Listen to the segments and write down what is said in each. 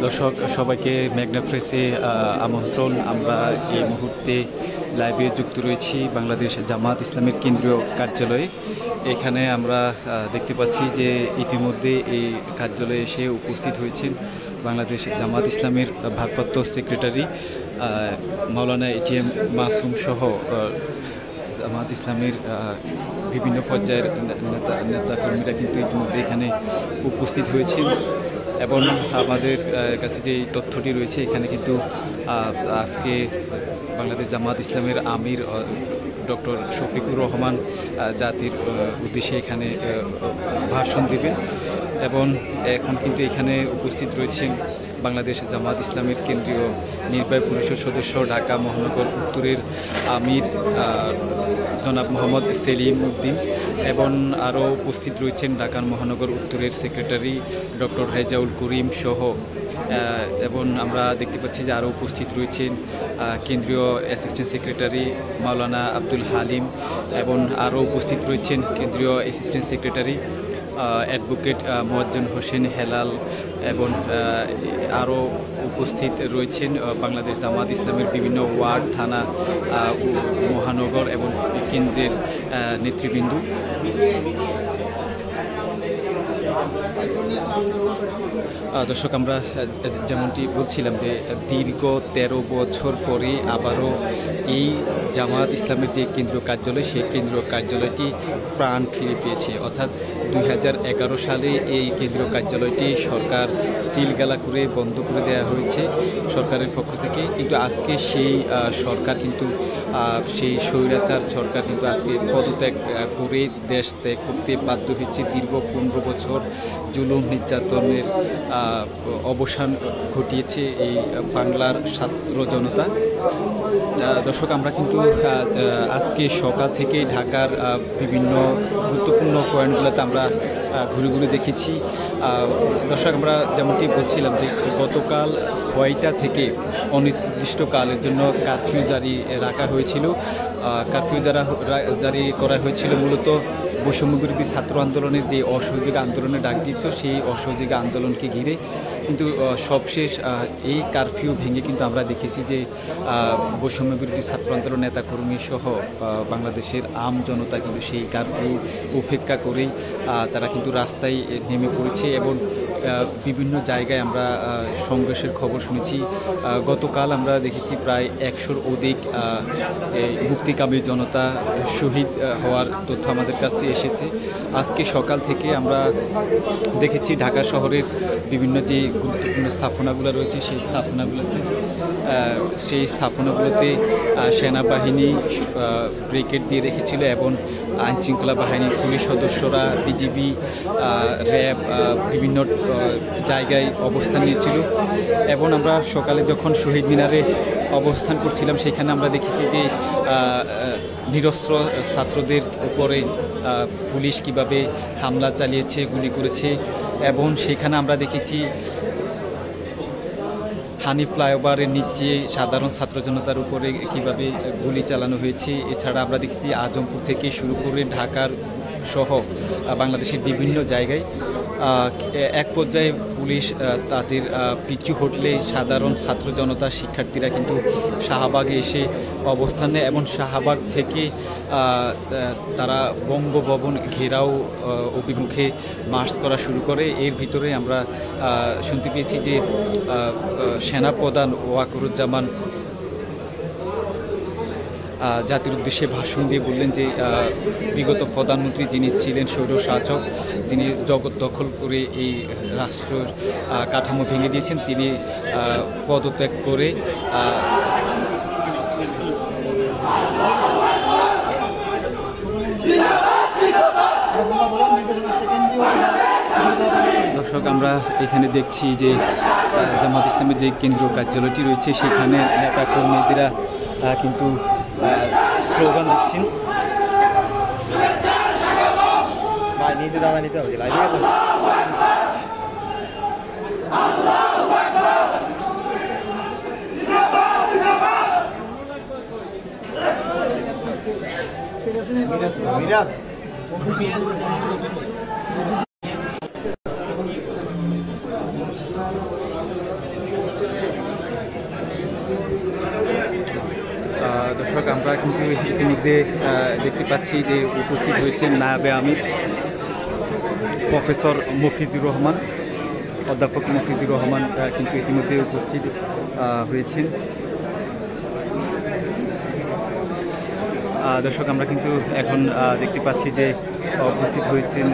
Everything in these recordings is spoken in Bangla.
দর্শক সবাইকে মেঘনা প্রেসে আমন্ত্রণ। আমরা এই মুহূর্তে লাইভে যুক্ত রয়েছি বাংলাদেশ জামাত ইসলামের কেন্দ্রীয় কার্যালয়ে। এখানে আমরা দেখতে পাচ্ছি যে ইতিমধ্যে এই কার্যালয়ে এসে উপস্থিত হয়েছেন বাংলাদেশ জামাত ইসলামের ভারপ্রাপ্ত সেক্রেটারি মাওলানা এটিএম মাসুম সহ জামাত ইসলামের বিভিন্ন পর্যায়ের নেতাকর্মীরা কিন্তু ইতিমধ্যে এখানে উপস্থিত হয়েছেন। এবং আমাদের কাছে যে তথ্যটি রয়েছে, এখানে কিন্তু আজকে বাংলাদেশ জামাত ইসলামের আমির ডক্টর শফিকুর রহমান জাতির উদ্দেশ্যে এখানে ভাষণ দেবেন। এবং এখন কিন্তু এখানে উপস্থিত রয়েছেন বাংলাদেশ জামাত ইসলামের কেন্দ্রীয় নির্বাহী পরিষদ সদস্য ঢাকা মহানগর উত্তরের আমির জনাব মোহাম্মদ সেলিম উদ্দিন, এবং আরও উপস্থিত রয়েছেন ঢাকা মহানগর উত্তরের সেক্রেটারি ডক্টর রেজাউল করিম সহ। এবং আমরা দেখতে পাচ্ছি যে আরও উপস্থিত রয়েছেন কেন্দ্রীয় অ্যাসিস্ট্যান্ট সেক্রেটারি মাওলানা আব্দুল হালিম, এবং আরও উপস্থিত রয়েছেন কেন্দ্রীয় assistant secretary advocate Moazzem Hossain Helal, এবং আরও উপস্থিত রয়েছেন বাংলাদেশ জামাত ইসলামের বিভিন্ন ওয়ার্ড, থানা, মহানগর এবং কেন্দ্রের নেতৃবৃন্দ। দর্শক, আমরা যেমনটি বলছিলাম যে দীর্ঘ 13 বছর পরে আবারও এই জামাত ইসলামের যে কেন্দ্রীয় কার্যালয়, সেই কেন্দ্রীয় কার্যালয়টি প্রাণ ফিরে পেয়েছে। অর্থাৎ 2011 সালে এই কেন্দ্রীয় কার্যালয়টি সরকার সিলগালা করে বন্ধ করে দেওয়া হয়েছে সরকারের পক্ষ থেকে। কিন্তু আজকে সেই সরকার কিন্তু সেই স্বৈরাচার সরকার কিন্তু আজকে পদত্যাগ করে দেশ ত্যাগ করতে বাধ্য হয়েছে। দীর্ঘ 15 বছর জুলুম নির্যাতনের অবসান ঘটিয়েছে এই বাংলার ছাত্র জনতা। দর্শক, আমরা কিন্তু আজকে সকাল থেকে ঢাকার বিভিন্ন গুরুত্বপূর্ণ পয়েন্টগুলোতে আমরা ঘুরে ঘুরে দেখেছি। দর্শক, আমরা যেমনটি বলছিলাম যে গতকাল 6টা থেকে অনির্দিষ্টকালের জন্য কারফিউ জারি রাখা হয়েছিল। কারফিউ জারি করা হয়েছিল মূলত বৈষম্যবিরোধী ছাত্র আন্দোলনের যে অসহযোগী আন্দোলনে ডাক দিয়েছিল, সেই অসহযোগী আন্দোলনকে ঘিরে কিন্তু সবশেষ এই কারফিউ ভেঙে কিন্তু আমরা দেখেছি যে বৈষম্যবিরোধী ছাত্র আন্দোলন নেতাকর্মী সহ বাংলাদেশের আম জনতা কিন্তু সেই কারফিউ উপেক্ষা করেই তারা কিন্তু রাস্তায় নেমে পড়েছে। এবং বিভিন্ন জায়গায় আমরা সংঘর্ষের খবর শুনেছি। গতকাল আমরা দেখেছি প্রায় 100-র অধিক মুক্তিকামী জনতা শহীদ হওয়ার তথ্য আমাদের কাছে এসেছে। আজকে সকাল থেকে আমরা দেখেছি ঢাকা শহরের বিভিন্ন যে গুরুত্বপূর্ণ স্থাপনাগুলো রয়েছে, সেই স্থাপনাগুলোতে সেনাবাহিনী ব্রিগেড দিয়ে রেখেছিল, এবং আইনশৃঙ্খলা বাহিনীর পুলিশ সদস্যরা, বিজিবি, র্যাব বিভিন্ন জায়গায় অবস্থান নিয়েছিল। এবং আমরা সকালে যখন শহীদ মিনারে অবস্থান করছিলাম, সেখানে আমরা দেখেছি যে নিরস্ত্র ছাত্রদের উপরে পুলিশ কিভাবে হামলা চালিয়েছে, গুলি করেছে। এবং সেখানে আমরা দেখেছি হানি ফ্লাইওভারের নিচে সাধারণ ছাত্র জনতার উপরে কিভাবে গুলি চালানো হয়েছে। এছাড়া আমরা দেখেছি আজমপুর থেকে শুরু করে ঢাকার সহ বাংলাদেশের বিভিন্ন জায়গায় এক পর্যায়ে পুলিশ তাদের পিছু হটলে সাধারণ ছাত্র জনতা, শিক্ষার্থীরা কিন্তু শাহবাগে এসে অবস্থান নেয়, এবং শাহবাগ থেকে তারা বঙ্গভবন ঘেরাও অভিমুখে মার্চ করা শুরু করে। এর ভিতরে আমরা শুনতে পেয়েছি যে সেনাপ্রধান ওয়াকারুজ্জামান জাতির উদ্দেশ্যে ভাষণ দিয়ে বললেন যে বিগত প্রধানমন্ত্রী যিনি ছিলেন স্বৈরশাসক, যিনি জগৎ দখল করে এই রাষ্ট্রের কাঠামো ভেঙে দিয়েছেন, তিনি পদত্যাগ করে দর্শক, আমরা এখানে দেখছি যে জামাত ইসলামের যে কেন্দ্রীয় কার্যালয়টি রয়েছে, সেখানে নেতাকর্মীরা কিন্তু স্লোগান দিচ্ছেন। মিরাজ আমরা কিন্তু ইতিমধ্যে দেখতে পাচ্ছি যে উপস্থিত হয়েছেন নায়াবে আমির প্রফেসর মফিজুর রহমান, অধ্যাপক মফিজুর রহমান কিন্তু ইতিমধ্যে উপস্থিত হয়েছেন। দর্শক আমরা কিন্তু এখন দেখতে পাচ্ছি যে উপস্থিত হয়েছেন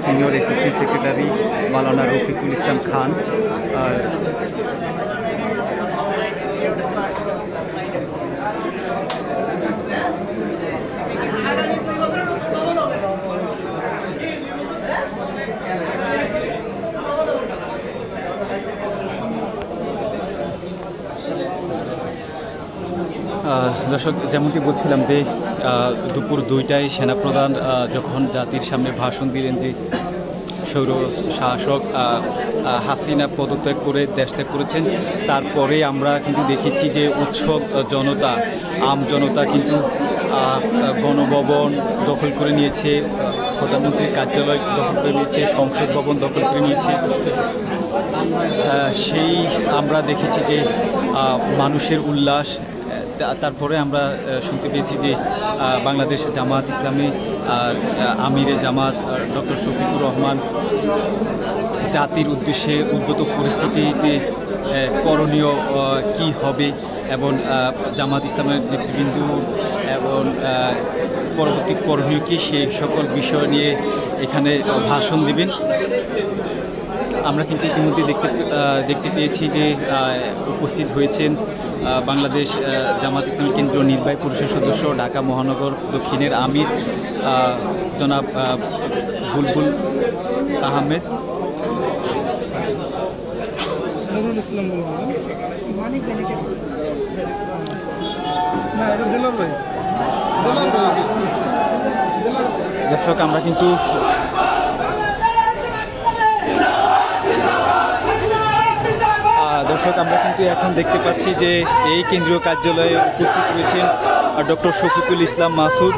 সিনিয়র অ্যাসিস্ট্যান্ট সেক্রেটারি মাওলানা রফিকুল ইসলাম খান। দর্শক যেমনটি বলছিলাম যে দুপুর 2টায় সেনাপ্রধান যখন জাতির সামনে ভাষণ দিলেন যে স্বৈর শাসক হাসিনা পদত্যাগ করে দেশ ত্যাগ করেছেন, তারপরে আমরা কিন্তু দেখেছি যে উৎসব জনতা, আম জনতা কিন্তু গণভবন দখল করে নিয়েছে, প্রধানমন্ত্রীর কার্যালয় দখল করে নিয়েছে, সংসদ ভবন দখল করে নিয়েছে। সেই আমরা দেখেছি যে মানুষের উল্লাস। তারপরে আমরা শুনতে পেয়েছি যে বাংলাদেশ জামাত ইসলামী আমিরে জামাত ডক্টর শফিকুর রহমান জাতির উদ্দেশ্যে উদ্ভূত পরিস্থিতিতে করণীয় কি হবে এবং জামাত ইসলামের নেতৃবৃন্দ এবং পরবর্তী করণীয় কি, সেই সকল বিষয় নিয়ে এখানে ভাষণ দিবেন। আমরা কিন্তু ইতিমধ্যে দেখতে পেয়েছি যে উপস্থিত হয়েছেন বাংলাদেশ জামাত ইসলামী কেন্দ্রীয় নির্বাহী পরিষদ সদস্য ঢাকা মহানগর দক্ষিণের আমির জনাব বুলবুল আহমেদ। দর্শক আমরা কিন্তু এখন দেখতে পাচ্ছি যে এই কেন্দ্রীয় কার্যালয়ে উপস্থিত রয়েছেন ডক্টর শফিকুল ইসলাম মাসুদ।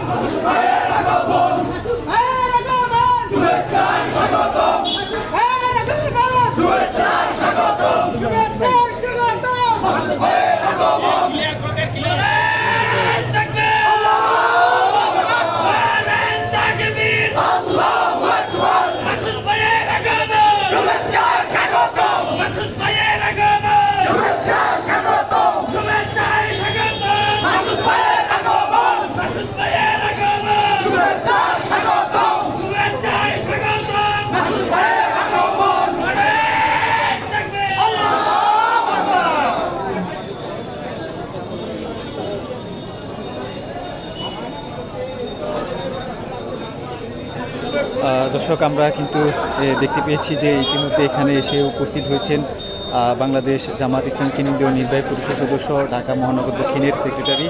দর্শক আমরা কিন্তু দেখতে পেয়েছি যে ইতিমধ্যে এখানে এসে উপস্থিত হয়েছেন বাংলাদেশ জামাত ইসলামী কেন্দ্রীয় নির্বাহী পরিষদ সদস্য ঢাকা মহানগর দক্ষিণের সেক্রেটারি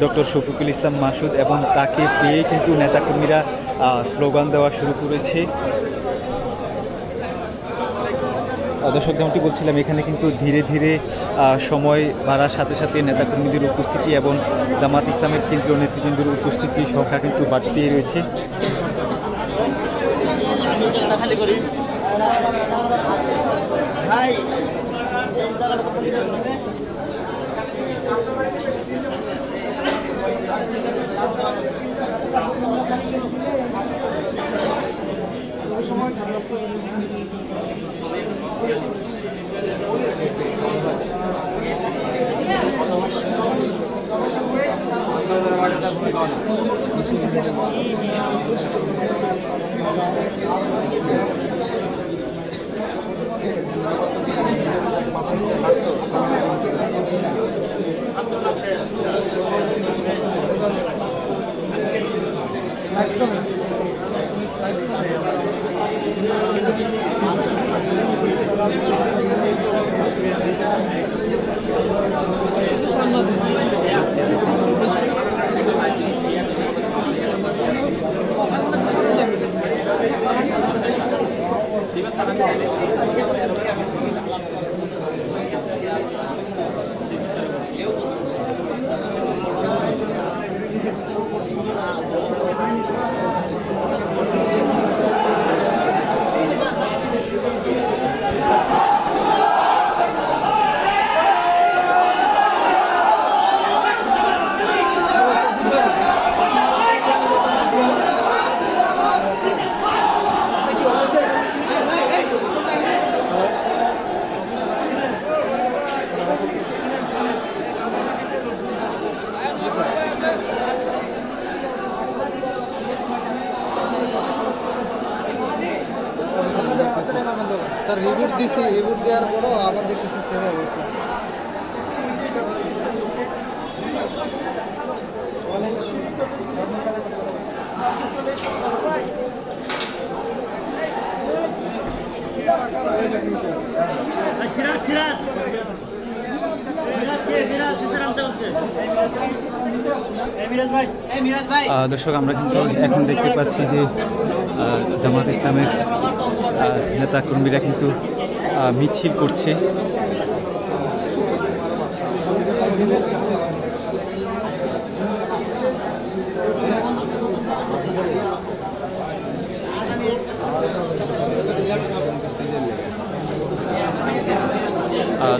ডক্টর শফিকুল ইসলাম মাসুদ, এবং তাকে পেয়ে কিন্তু নেতাকর্মীরা স্লোগান দেওয়া শুরু করেছে। দর্শক যেমনটি বলছিলাম, এখানে কিন্তু ধীরে ধীরে সময় বাড়ার সাথে সাথে নেতাকর্মীদের উপস্থিতি এবং জামাত ইসলামের কেন্দ্রীয় নেতৃবৃন্দের উপস্থিতির সংখ্যা কিন্তু বাড়তেই রয়েছে। স্যার রিবুট দিছি, রিবুট দেওয়ার পরও আবার দেখতেছি সেম অবস্থা। দর্শক আমরা কিন্তু এখন দেখতে পাচ্ছি যে জামাত ইসলামের নেতাকর্মীরা কিন্তু মিছিল করছে।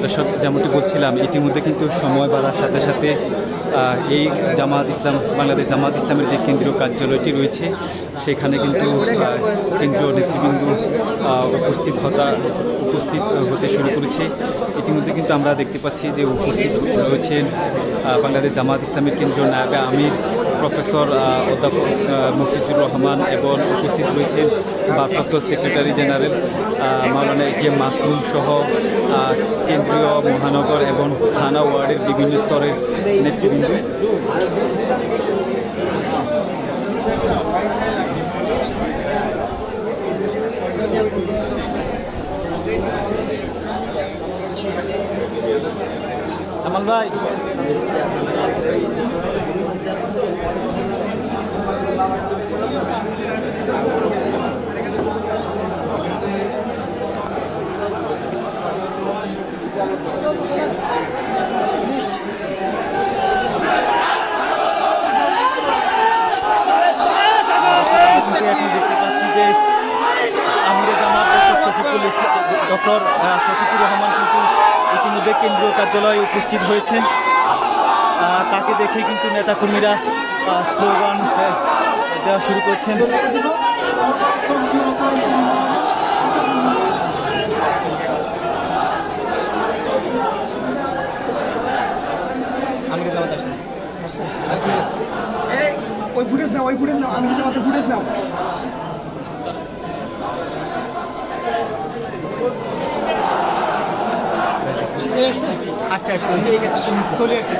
দর্শক যেমনটি বলছিলাম, ইতিমধ্যে কিন্তু সময় বাড়ার সাথে সাথে এই জামাত ইসলাম বাংলাদেশ জামাত ইসলামের যে কেন্দ্রীয় কার্যালয়টি রয়েছে সেখানে কিন্তু কেন্দ্রীয় নেতৃবৃন্দ উপস্থিত হতে শুরু করেছে। ইতিমধ্যে কিন্তু আমরা দেখতে পাচ্ছি যে উপস্থিত রয়েছেন বাংলাদেশ জামাত ইসলামের কেন্দ্রীয় নায়েবে আমির প্রফেসর অধ্যাপক মফিজুর রহমান এবং উপস্থিত রয়েছেন ভারপ্রাপ্ত সেক্রেটারি জেনারেল মাওলানা এটিএম মাসুম সহ কেন্দ্রীয় মহানগর এবং থানা ওয়ার্ডের বিভিন্ন স্তরের নেতৃবৃন্দ। আমাল ভাই ডক্টর শফিকুর রহমান কিন্তু ইতিমধ্যে কেন্দ্রীয় কার্যালয়ে উপস্থিত হয়েছেন। তাকে দেখে কিন্তু নেতাকর্মীরা স্লোগান দেওয়া শুরু করছেন। ওই ফুটেজ নাও, ওই ফুটেজ নাও, আমি ফুটেজ নাও। আসছে চলে আসছে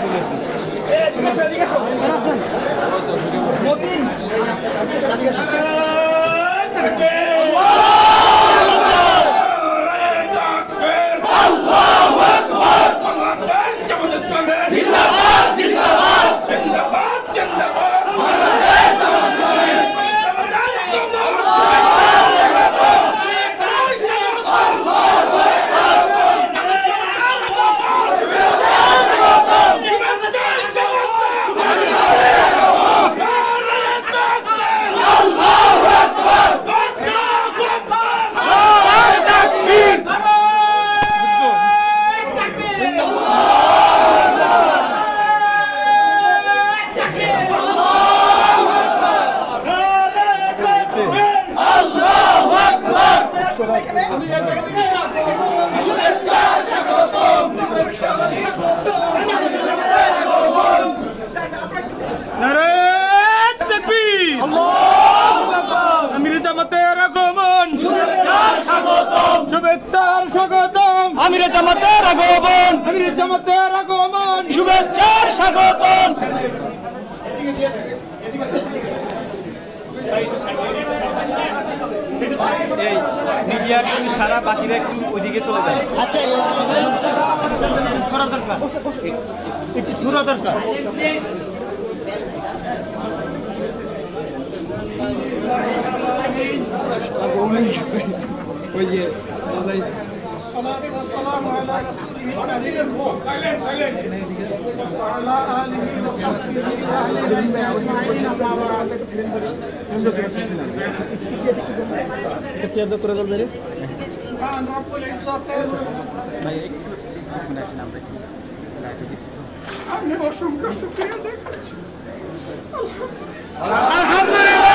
শুভেচ্ছার স্বাগতম, আমিরে জামাতের আগমন, আমিরে জামাতের আগমন, শুভেচ্ছার স্বাগতম। এই মিডিয়া একটু ছাড়া বাকিরা একটু ওইদিকে চলে যায়। আচ্ছা সরা দরকার, একটু সরা দরকার। ওই যে والسلام على رسوله وعلى آله وصحبه وأهل البيت أجمعين سبحان رب العزة আমি অসংখ্য শুকরিয়া দেখাচ্ছি। আলহামদুলিল্লাহ।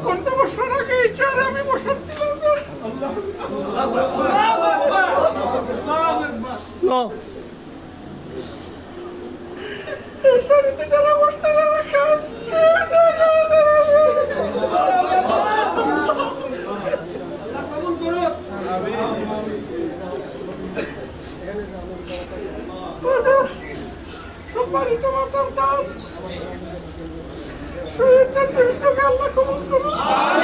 কোনটা বসার আগে এই চেয়ারে আমি বসাচ্ছিলাম না। এই শাড়িতে যারা বসতে যারা কাজ তোকে আল্লাহ কবুল করুন।